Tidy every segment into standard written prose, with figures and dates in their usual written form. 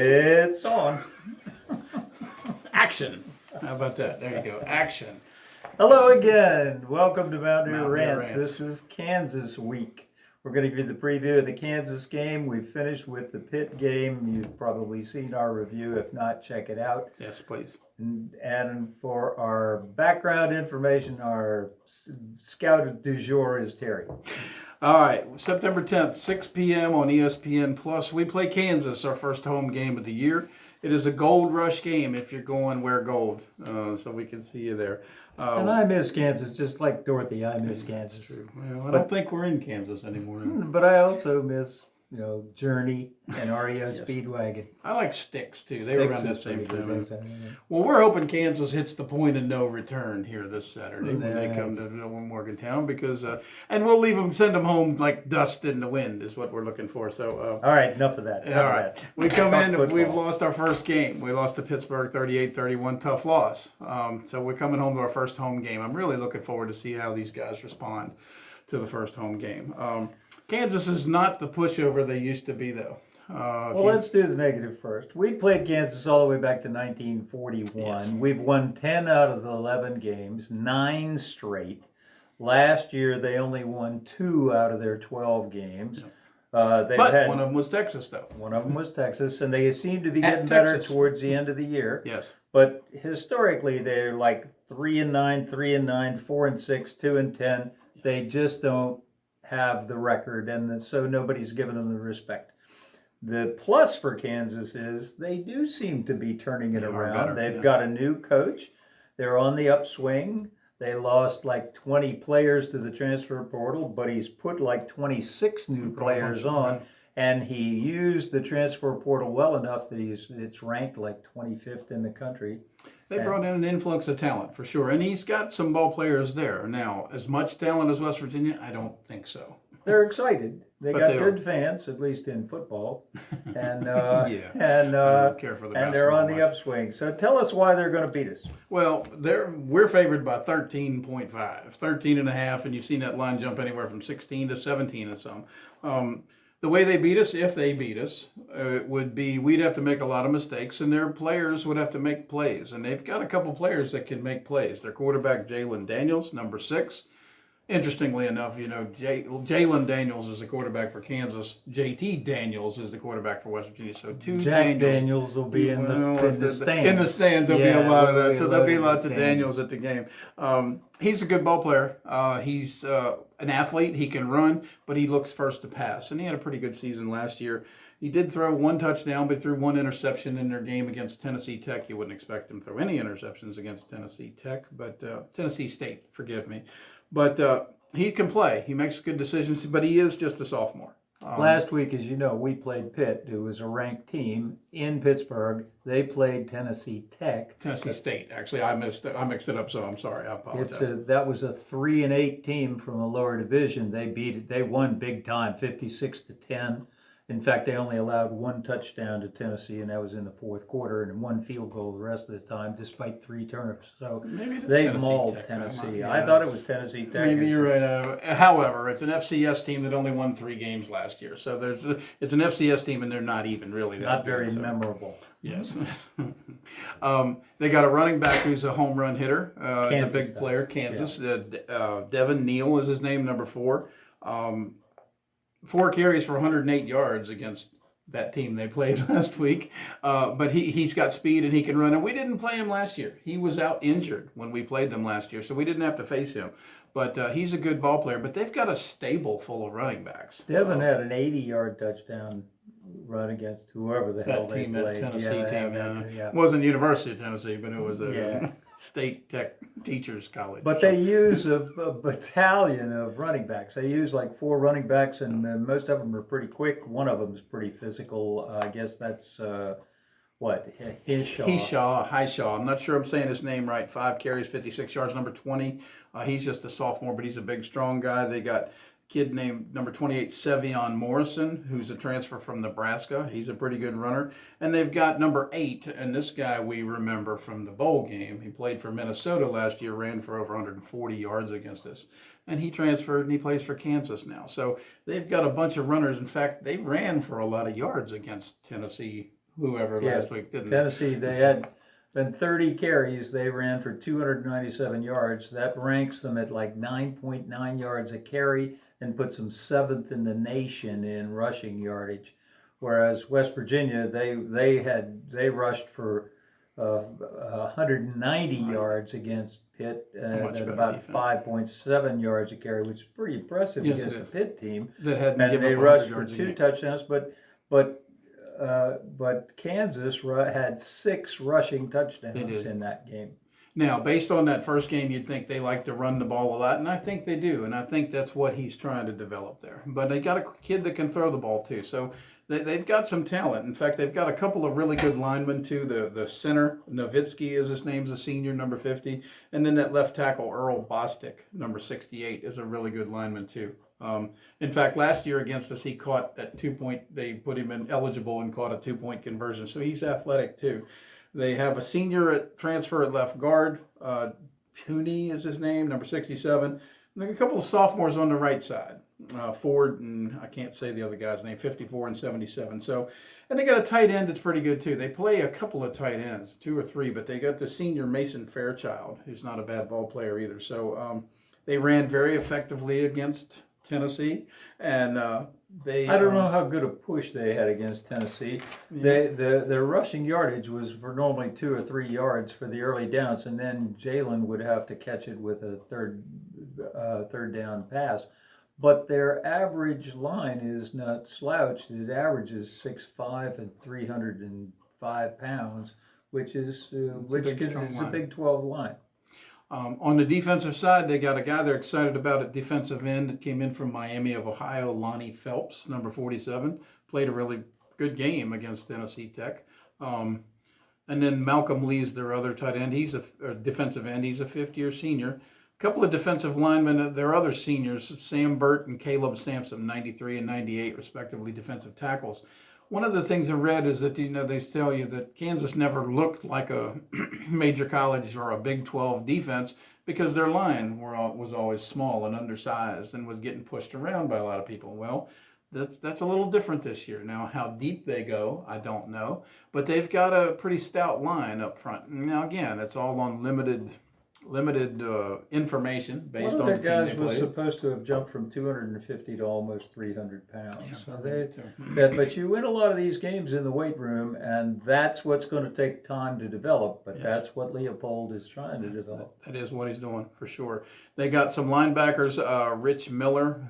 It's on. Action. How about that? There you go. Action. Hello again. Welcome to Mountaineer Mountaineer Rants. Rants. This is Kansas week. We're going to give you the preview of the Kansas game. We finished with the Pitt game. You've probably seen our review. If not, check it out. Yes, please. And for our background information, our scout du jour is Terry. All right, September 10th, 6 p.m. on ESPN Plus. We play Kansas, our first home game of the year. It is a gold rush game if you're going wear gold, so we can see you there. And I miss Kansas, just like Dorothy. I miss Kansas. True. Well, I don't think we're in Kansas anymore. But I also miss, Journey and REO Speedwagon. I like Sticks, too. They were around that same time. time. Well, we're hoping Kansas hits the point of no return here this Saturday when they come to Morgantown because, and we'll send them home like dust in the wind is what we're looking for. So, all right, enough of that. All right. We come in and we've lost our first game. We lost to Pittsburgh 38-31, tough loss. So we're coming home to our first home game. I'm really looking forward to see how these guys respond to the first home game. Kansas is not the pushover they used to be, though. Let's do the negative first. We played Kansas all the way back to 1941. Yes. We've won 10 out of the 11 games, 9 straight. Last year, they only won 2 out of their 12 games. But one of them was Texas, though. One of them was Texas, and they seem to be getting better towards the end of the year. Yes. But historically, they're like 3-9, 3-9, 4-6, 2-10. Yes. They just don't have the record, and so nobody's given them the respect. The plus for Kansas is they do seem to be turning it around. They've got a new coach. They're on the upswing. They lost like 20 players to the transfer portal, but he's put like 26 new players on, and he used the transfer portal well enough that it's ranked like 25th in the country. They brought in an influx of talent, for sure. And he's got some ball players there. Now, as much talent as West Virginia, I don't think so. They're excited. They got good fans, at least in football. And and they're on the upswing. So tell us why they're going to beat us. Well, we're favored by 13.5, 13.5, and you've seen that line jump anywhere from 16 to 17 and some. The way they beat us, if they beat us, would be we'd have to make a lot of mistakes, and their players would have to make plays. And they've got a couple players that can make plays. Their quarterback, Jalen Daniels, number 6. Interestingly enough, Jalen Daniels is the quarterback for Kansas. JT Daniels is the quarterback for West Virginia. So Jack Daniels will be in the stands. In the stands, there'll be a lot of that. So there'll be lots of Daniels at the game. He's a good ball player. He's an athlete. He can run, but he looks first to pass. And he had a pretty good season last year. He did throw 1 touchdown, but threw 1 interception in their game against Tennessee Tech. You wouldn't expect him to throw any interceptions against Tennessee Tech, but Tennessee State, forgive me. But he can play. He makes good decisions, but he is just a sophomore. Last week, as you know, we played Pitt, who was a ranked team in Pittsburgh. They played Tennessee Tech. Tennessee State. Actually, I mixed it up, so I'm sorry. I apologize. That was a 3-8 team from the lower division. They won big time, 56-10. In fact, they only allowed 1 touchdown to Tennessee, and that was in the 4th quarter, and 1 field goal the rest of the time, despite 3 turnovers. So they mauled Tennessee. I thought it was Tennessee Tech. Maybe you're right. However, it's an FCS team that only won 3 games last year. So it's an FCS team, and they're not even really that not good, very memorable. Yes. They got a running back who's a home run hitter. It's a big player, Kansas. Yeah. Devin Neal is his name, number 4. 4 carries for 108 yards against that team they played last week. But he's got speed and he can run. And we didn't play him last year. He was out injured when we played them last year, so we didn't have to face him. But he's a good ball player. But they've got a stable full of running backs. Devin had an 80-yard touchdown run against whoever the hell they played. That Tennessee team. It wasn't University of Tennessee, but it was a State Tech Teachers College. But they use a battalion of running backs. They use like 4 running backs, and most of them are pretty quick. One of them is pretty physical. I guess that's Highshaw. I'm not sure I'm saying his name right. 5 carries, 56 yards, number 20. He's just a sophomore, but he's a big, strong guy. They got kid named number 28, Sevion Morrison, who's a transfer from Nebraska. He's a pretty good runner. And they've got number 8, and this guy we remember from the bowl game. He played for Minnesota last year, ran for over 140 yards against us. And he transferred, and he plays for Kansas now. So they've got a bunch of runners. In fact, they ran for a lot of yards against Tennessee whoever last week, didn't they? Tennessee, they had been 30 carries. They ran for 297 yards. That ranks them at like 9.9 yards a carry and puts them seventh in the nation in rushing yardage. Whereas West Virginia, they rushed for 190 yards against Pitt at about 5.7 yards a carry, which is pretty impressive against the Pitt team. That hadn't and given they up rushed 100 for yards 2 touchdowns, but Kansas had 6 rushing touchdowns in that game. Now, based on that first game, you'd think they like to run the ball a lot, and I think they do, and I think that's what he's trying to develop there. But they got a kid that can throw the ball too, so they've got some talent. In fact, they've got a couple of really good linemen too. The center, Nowitzki is his name's a senior, number 50, and then that left tackle, Earl Bostic, number 68, is a really good lineman too. In fact, last year against us, he caught that 2-point. They put him in eligible and caught a 2-point conversion, so he's athletic too. They have a senior at transfer at left guard. Pooney is his name, number 67. And a couple of sophomores on the right side. Ford and I can't say the other guy's name, 54 and 77. So, and they got a tight end that's pretty good too. They play a couple of tight ends, 2 or 3, but they got the senior Mason Fairchild, who's not a bad ball player either. So they ran very effectively against Tennessee, and I don't know how good a push they had against Tennessee. Yeah. Their rushing yardage was for normally 2 or 3 yards for the early downs, and then Jalen would have to catch it with a third down pass. But their average line is not slouched. It averages 6'5" and 305 pounds, which is a Big 12 line. On the defensive side, they got a guy they're excited about at defensive end that came in from Miami of Ohio, Lonnie Phelps, number 47. Played a really good game against Tennessee Tech. And then Malcolm Lee's their other tight end. He's a defensive end. He's a fifth-year senior. A couple of defensive linemen, their other seniors, Sam Burt and Caleb Sampson, 93 and 98, respectively, defensive tackles. One of the things I read is that, they tell you that Kansas never looked like a major college or a Big 12 defense because their line was always small and undersized and was getting pushed around by a lot of people. Well, that's a little different this year. Now, how deep they go, I don't know, but they've got a pretty stout line up front. Now, again, it's all on limited information based on the team they played. One of the guys was supposed to have jumped from 250 to almost 300 pounds. Yeah, so but you win a lot of these games in the weight room, and that's what's going to take time to develop. But that's what Leopold is trying to develop. That is what he's doing, for sure. They got some linebackers. Rich Miller,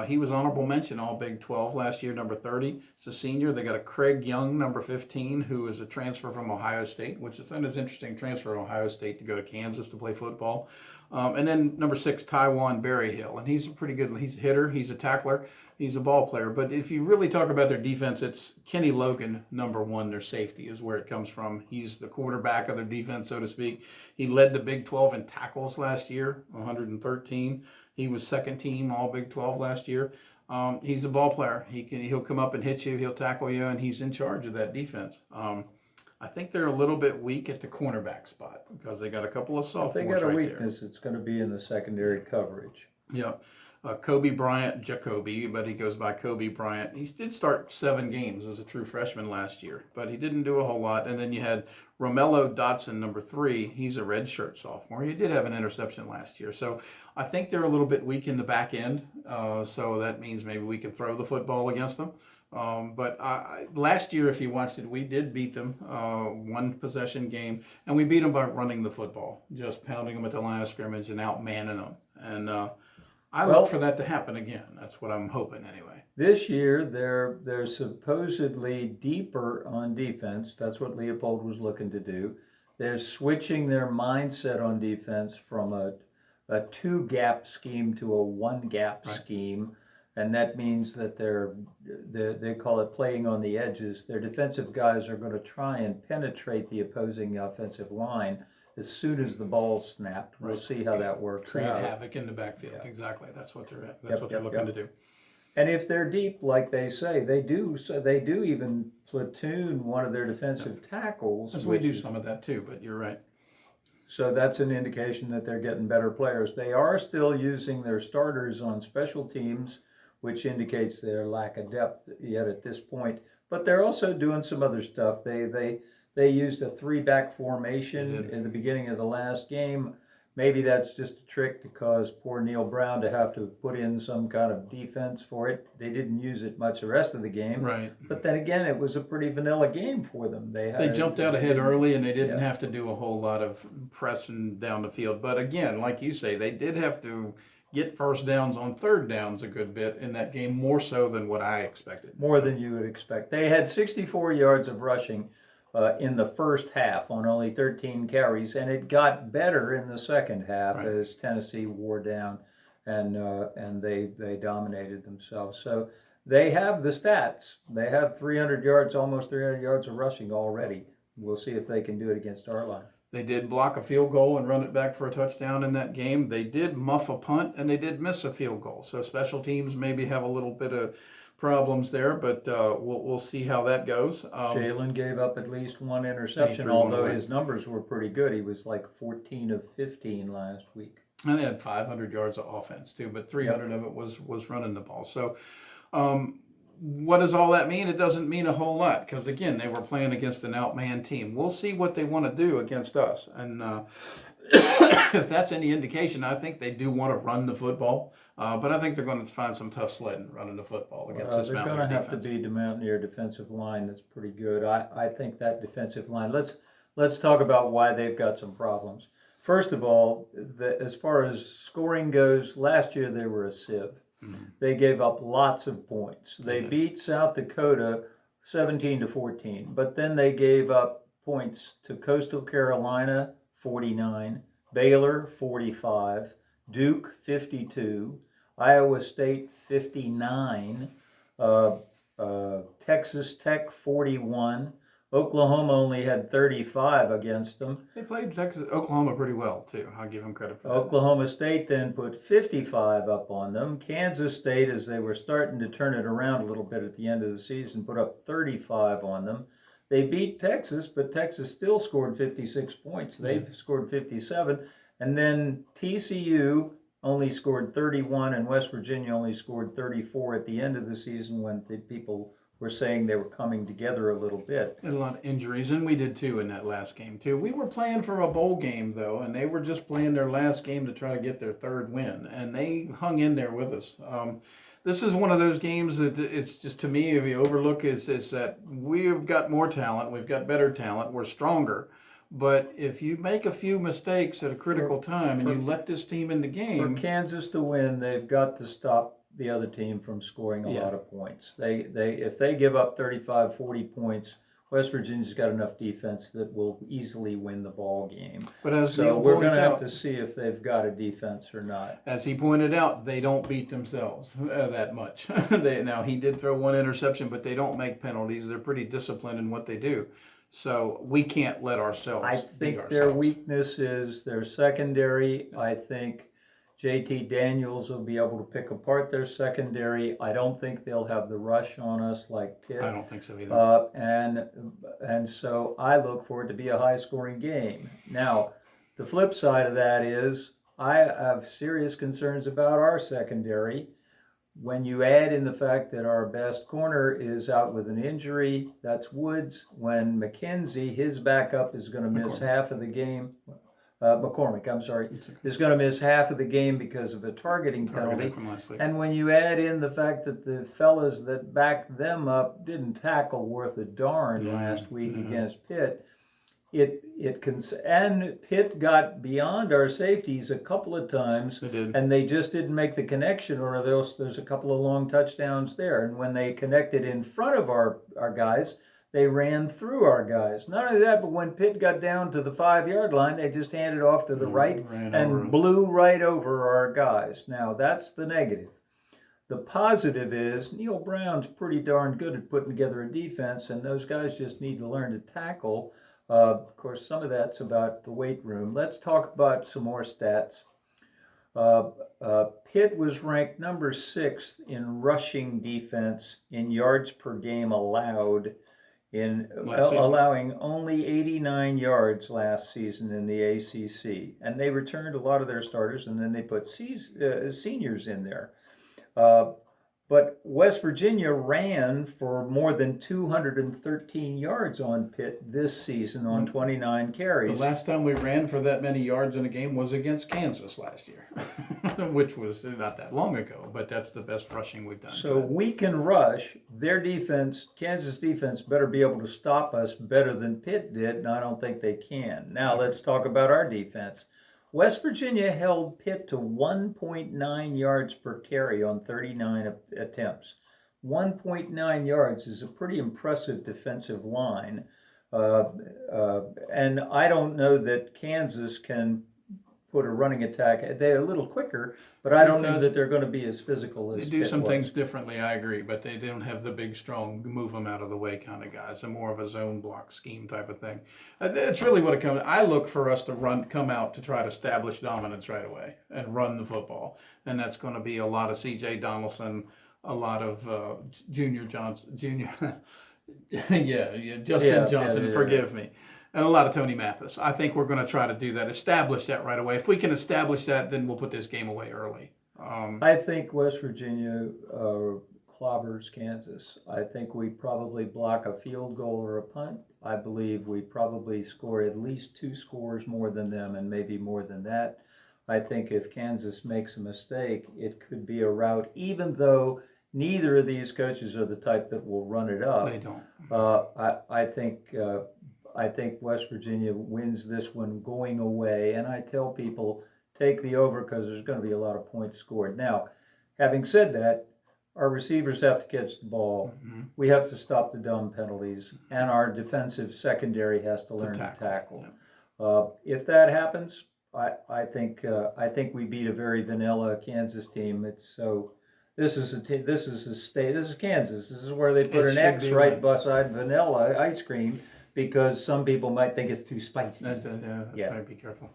he was honorable mention All Big 12 last year, number 30. It's a senior. They got a Craig Young, number 15, who is a transfer from Ohio State, which is an interesting transfer from Ohio State to go to Kansas to play football. And then number 6, Taiwan Berryhill. And he's a pretty good, he's a hitter, he's a tackler, he's a ball player. But if you really talk about their defense, it's Kenny Logan, number 1, their safety, is where it comes from. He's the quarterback of their defense, so to speak. He led the Big 12 in tackles last year, 113. He was second team All Big 12 last year. He's a ball player. He'll come up and hit you, he'll tackle you, and he's in charge of that defense. I think they're a little bit weak at the cornerback spot because they got a couple of sophomores right there. If they got a weakness, it's going to be in the secondary coverage. Yeah. Kobe Bryant, Jacoby, but he goes by Kobe Bryant. He did start 7 games as a true freshman last year, but he didn't do a whole lot. And then you had Romello Dotson, number 3. He's a redshirt sophomore. He did have an interception last year. So I think they're a little bit weak in the back end. So that means maybe we can throw the football against them. But last year, if you watched it, we did beat them, 1 possession game, and we beat them by running the football, just pounding them at the line of scrimmage and out-manning them. And I look for that to happen again. That's what I'm hoping anyway. This year, they're supposedly deeper on defense. That's what Leopold was looking to do. They're switching their mindset on defense from a 2-gap scheme to a 1-gap scheme. And that means that they call it playing on the edges. Their defensive guys are going to try and penetrate the opposing offensive line as soon as the ball's snapped. We'll see how that works Create out. havoc in the backfield. Yeah. Exactly. That's what they're looking to do. And if they're deep, like they say, they do even platoon one of their defensive tackles. As we do some of that too, but you're right. So that's an indication that they're getting better players. They are still using their starters on special teams, which indicates their lack of depth yet at this point. but they're also doing some other stuff. They used a three-back formation in the beginning of the last game. Maybe that's just a trick to cause poor Neil Brown to have to put in some kind of defense for it. They didn't use it much the rest of the game. Right. But then again, it was a pretty vanilla game for them. They jumped out ahead early, and they didn't Yeah. have to do a whole lot of pressing down the field. But again, like you say, they did have to get first downs on third downs a good bit in that game, more so than what I expected. More than you would expect. They had 64 yards of rushing in the first half on only 13 carries, and it got better in the second half as Tennessee wore down, and they dominated themselves. So they have the stats. They have 300 yards, almost 300 yards of rushing already. We'll see if they can do it against our line. They did block a field goal and run it back for a touchdown in that game. They did muff a punt, and they did miss a field goal. So special teams maybe have a little bit of problems there, but we'll see how that goes. Jalen gave up at least one interception, threw one although away. his numbers were pretty good. He was like 14 of 15 last week. And they had 500 yards of offense too, but 300 of it was running the ball. So what does all that mean? It doesn't mean a whole lot because, again, they were playing against an outmanned team. We'll see what they want to do against us. And if that's any indication, I think they do want to run the football. But I think they're going to find some tough sledding running the football against this They're going Mountaineer to have defense. to beat the Mountaineer defensive line. That's pretty good. I think that defensive line. Let's talk about why they've got some problems. First of all, as far as scoring goes, last year they were a sieve. Mm-hmm. They gave up lots of points. They beat South Dakota 17-14, but then they gave up points to Coastal Carolina 49, Baylor 45, Duke 52, Iowa State 59, Texas Tech 41. Oklahoma only had 35 against them. They played Oklahoma pretty well, too. I'll give them credit for that. Oklahoma State then put 55 up on them. Kansas State, as they were starting to turn it around a little bit at the end of the season, put up 35 on them. They beat Texas, but Texas still scored 56 points. They scored 57. And then TCU only scored 31, and West Virginia only scored 34 at the end of the season when the people were saying they were coming together a little bit. And a lot of injuries, and we did too in that last game too. We were playing for a bowl game though, and they were just playing their last game to try to get their third win, and they hung in there with us. This is one of those games that it's just, to me, if you overlook, is that we've got more talent, we've got better talent, we're stronger. But if you make a few mistakes at a critical time and you let this team in the game, for Kansas to win, they've got to stop the other team from scoring a lot of points. If they give up 35, 40 points, West Virginia's got enough defense that will easily win the ball game. But as so Neil we're going points to have out, to see if they've got a defense or not. As he pointed out, they don't beat themselves that much. Now, he did throw one interception, but they don't make penalties. They're pretty disciplined in what they do. So we can't let ourselves I beat think their ourselves. weakness is their secondary. I think JT Daniels will be able to pick apart their secondary. I don't think they'll have the rush on us like Pitt. I don't think so either. And so I look for it to be a high-scoring game. Now, the flip side of that is I have serious concerns about our secondary. When you add in the fact that our best corner is out with an injury, that's Woods. When McKenzie, his backup, is going to miss half of the game. McCormick, I'm sorry, is going to miss half of the game because of a targeting penalty. From last week. And when you add in the fact that the fellas that backed them up didn't tackle worth a darn last week against Pitt, and Pitt got beyond our safeties a couple of times, and they just didn't make the connection, or there's a couple of long touchdowns there. And when they connected in front of our guys, they ran through our guys. Not only that, but when Pitt got down to the 5-yard line, they just handed off to the right and blew right over our guys. Now, that's the negative. The positive is Neil Brown's pretty darn good at putting together a defense, and those guys just need to learn to tackle. Of course, some of that's about the weight room. Let's talk about some more stats. Pitt was ranked number 6 in rushing defense in yards per game allowed, allowing only 89 yards last season in the ACC. And they returned a lot of their starters, and then they put seniors in there. But West Virginia ran for more than 213 yards on Pitt this season on 29 The carries. last time we ran for that many yards in a game was against Kansas last year, which was not that long ago, but that's the best rushing we've done. So we can rush. Their defense, Kansas defense, better be able to stop us better than Pitt did, and I don't think they can. Now let's talk about our defense. West Virginia held Pitt to 1.9 yards per carry on 39 attempts. 1.9 yards is a pretty impressive defensive line. And I don't know that Kansas can put a running attack. They're a little quicker, but I don't know that they're going to be as physical as They do Pitt some was. things differently, I agree, but they don't have the big, strong, move them out of the way kind of guys. They're more of a zone block scheme type of thing. That's really what it comes. I look for us to come out to try to establish dominance right away and run the football, and that's going to be a lot of C.J. Donaldson, a lot of Junior Johnson, Justin Johnson. Forgive me. And a lot of Tony Mathis. I think we're going to try to do that, establish that right away. If we can establish that, then we'll put this game away early. I think West Virginia clobbers Kansas. I think we probably block a field goal or a punt. I believe we probably score at least 2 scores more than them and maybe more than that. I think if Kansas makes a mistake, it could be a rout, even though neither of these coaches are the type that will run it up. They don't. I think West Virginia wins this one going away, and I tell people take the over because there's going to be a lot of points scored. Now, having said that, our receivers have to catch the ball. Mm-hmm. We have to stop the dumb penalties, and our defensive secondary has to learn to tackle. Yeah. If that happens, I think we beat a very vanilla Kansas team. This is Kansas. This is where they put an X right beside vanilla ice cream, because some people might think it's too spicy. That's right. Be careful.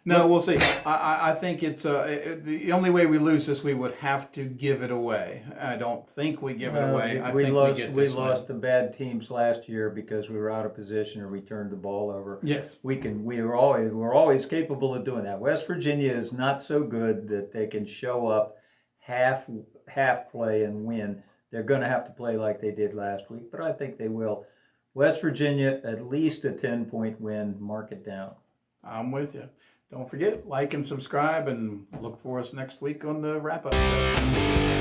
No, we'll see. I think it's the only way we lose this, we would have to give it away. I don't think we give it away. I think we lost to bad teams last year because we were out of position or we turned the ball over. Yes, we're always capable of doing that. West Virginia is not so good that they can show up half play and win. They're going to have to play like they did last week, but I think they will. West Virginia, at least a 10-point win. Mark it down. I'm with you. Don't forget, like and subscribe, and look for us next week on the wrap-up show.